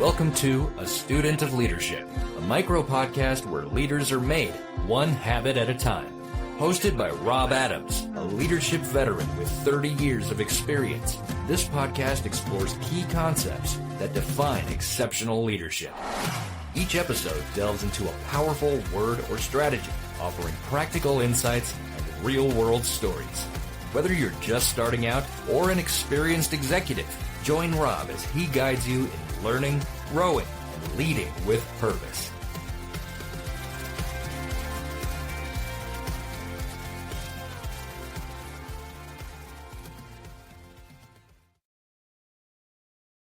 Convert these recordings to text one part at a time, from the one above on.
Welcome to A Student of Leadership, a micro-podcast where leaders are made one habit at a time. Hosted by Rob Adams, a leadership veteran with 30 years of experience, this podcast explores key concepts that define exceptional leadership. Each episode delves into a powerful word or strategy, offering practical insights and real-world stories. Whether you're just starting out or an experienced executive, join Rob as he guides you in learning, growing, and leading with purpose.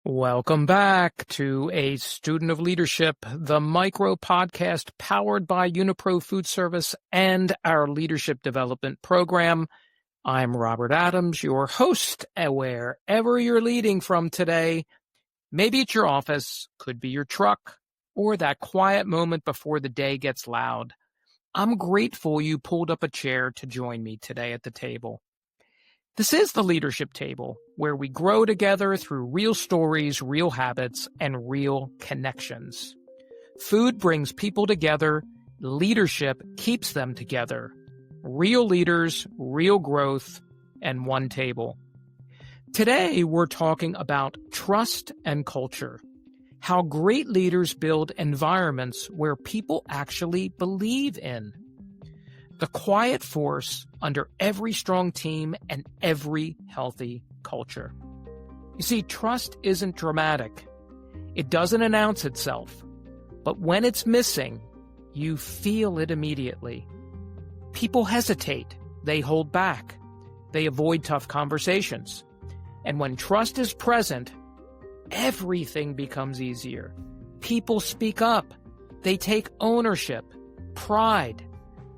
Welcome back to A Student of Leadership, the micro podcast powered by Unipro Food Service and our leadership development program. I'm Robert Adams, your host, wherever you're leading from today. Maybe it's your office, could be your truck, or that quiet moment before the day gets loud. I'm grateful you pulled up a chair to join me today at the table. This is the Leadership Table, where we grow together through real stories, real habits, and real connections. Food brings people together. Leadership keeps them together. Real leaders, real growth, and one table. Today, we're talking about trust and culture, how great leaders build environments where people actually believe in. The quiet force under every strong team and every healthy culture. You see, trust isn't dramatic. It doesn't announce itself. But when it's missing, you feel it immediately. People hesitate. They hold back. They avoid tough conversations. And when trust is present, everything becomes easier. People speak up. They take ownership, pride.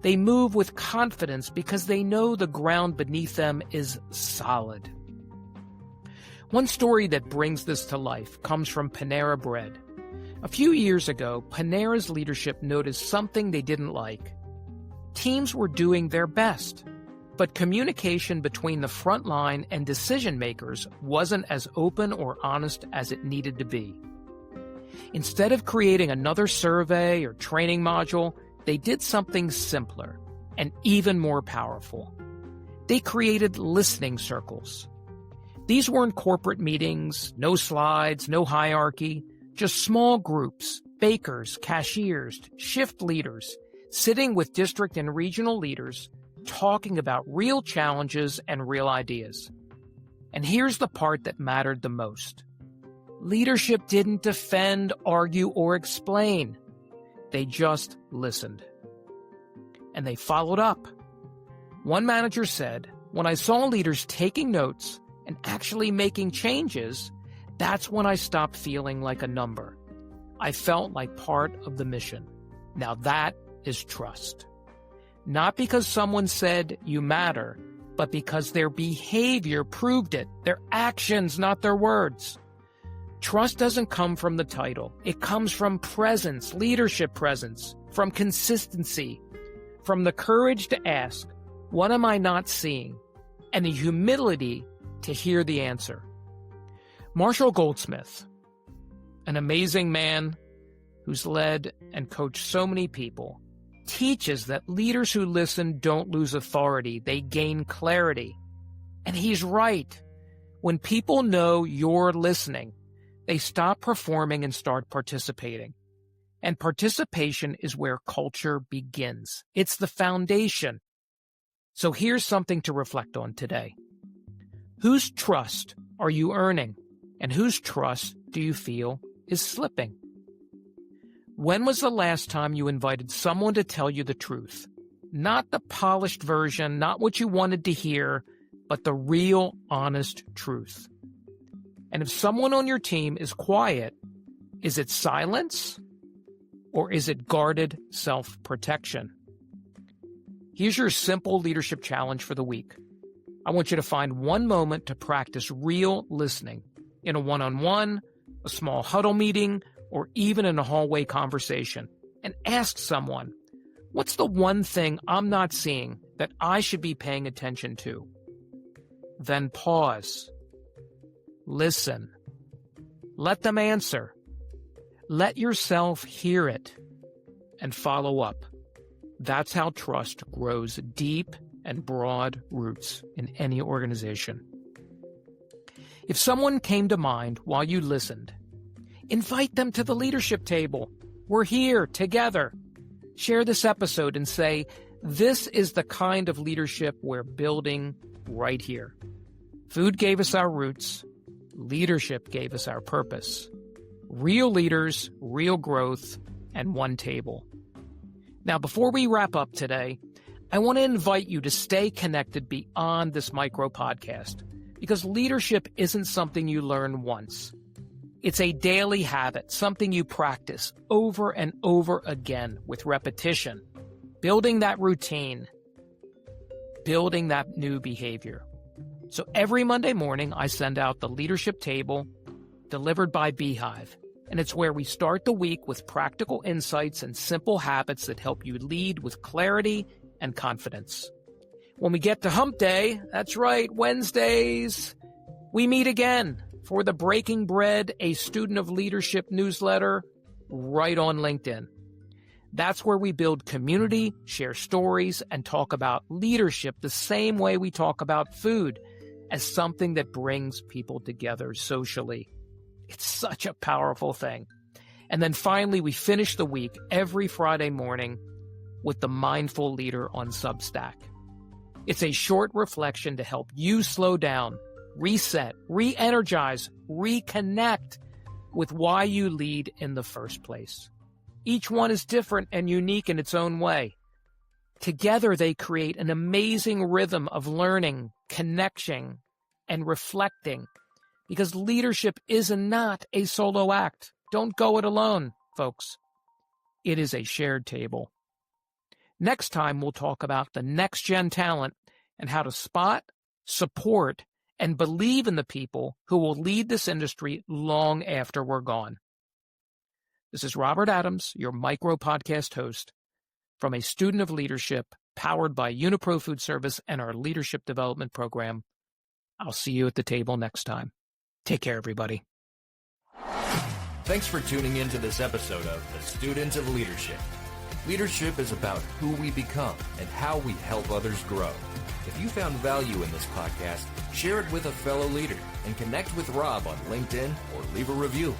They move with confidence because they know the ground beneath them is solid. One story that brings this to life comes from Panera Bread. A few years ago, Panera's leadership noticed something they didn't like. Teams were doing their best, but communication between the front line and decision makers wasn't as open or honest as it needed to be. Instead of creating another survey or training module, they did something simpler and even more powerful. They created listening circles. These weren't corporate meetings, no slides, no hierarchy, just small groups, bakers, cashiers, shift leaders, sitting with district and regional leaders, talking about real challenges and real ideas. And here's the part that mattered the most. Leadership didn't defend, argue, or explain. They just listened. And they followed up. One manager said, "When I saw leaders taking notes and actually making changes, that's when I stopped feeling like a number. I felt like part of the mission." Now that is trust. Not because someone said you matter, but because their behavior proved it. Their actions, not their words. Trust doesn't come from the title. It comes from presence, leadership presence, from consistency, from the courage to ask, what am I not seeing? And the humility to hear the answer. Marshall Goldsmith, an amazing man who's led and coached so many people, teaches that leaders who listen don't lose authority, they gain clarity. And he's right. When people know you're listening, they stop performing and start participating. And participation is where culture begins. It's the foundation. So here's something to reflect on today. Whose trust are you earning? And whose trust do you feel is slipping? When was the last time you invited someone to tell you the truth? Not the polished version, not what you wanted to hear, but the real, honest truth. And if someone on your team is quiet, is it silence or is it guarded self-protection? Here's your simple leadership challenge for the week. I want you to find one moment to practice real listening in a one-on-one, a small huddle meeting, or even in a hallway conversation, and ask someone, what's the one thing I'm not seeing that I should be paying attention to? Then pause. Listen. Let them answer. Let yourself hear it and follow up. That's how trust grows deep and broad roots in any organization. If someone came to mind while you listened, invite them to the leadership table. We're here together. Share this episode and say, this is the kind of leadership we're building right here. Food gave us our roots. Leadership gave us our purpose. Real leaders, real growth, and one table. Now, before we wrap up today, I want to invite you to stay connected beyond this micro podcast, because leadership isn't something you learn once. It's a daily habit, something you practice over and over again with repetition, building that routine, building that new behavior. So every Monday morning, I send out the leadership table delivered by Beehive, and it's where we start the week with practical insights and simple habits that help you lead with clarity and confidence. When we get to Hump Day, that's right, Wednesdays, we meet again for the Breaking Bread, a Student of Leadership newsletter right on LinkedIn. That's where we build community, share stories, and talk about leadership the same way we talk about food, as something that brings people together socially. It's such a powerful thing. And then finally, we finish the week every Friday morning with the Mindful Leader on Substack. It's a short reflection to help you slow down, reset, re-energize, reconnect with why you lead in the first place. Each one is different and unique in its own way. Together, they create an amazing rhythm of learning, connection, and reflecting, because leadership is not a solo act. Don't go it alone, folks. It is a shared table. Next time, we'll talk about the next-gen talent and how to spot, support, and believe in the people who will lead this industry long after we're gone. This is Robert Adams, your micro podcast host from a Student of Leadership powered by Unipro Food Service and our Leadership Development Program. I'll see you at the table next time. Take care, everybody. Thanks for tuning in to this episode of The Student of Leadership. Leadership is about who we become and how we help others grow. If you found value in this podcast, share it with a fellow leader and connect with Rob on LinkedIn or leave a review.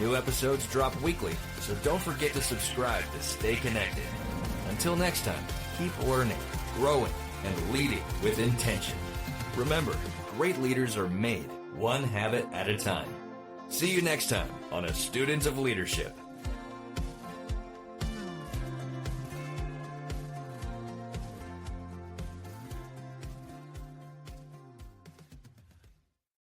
New episodes drop weekly, so don't forget to subscribe to stay connected. Until next time, keep learning, growing, and leading with intention. Remember, great leaders are made one habit at a time. See you next time on A Student of Leadership.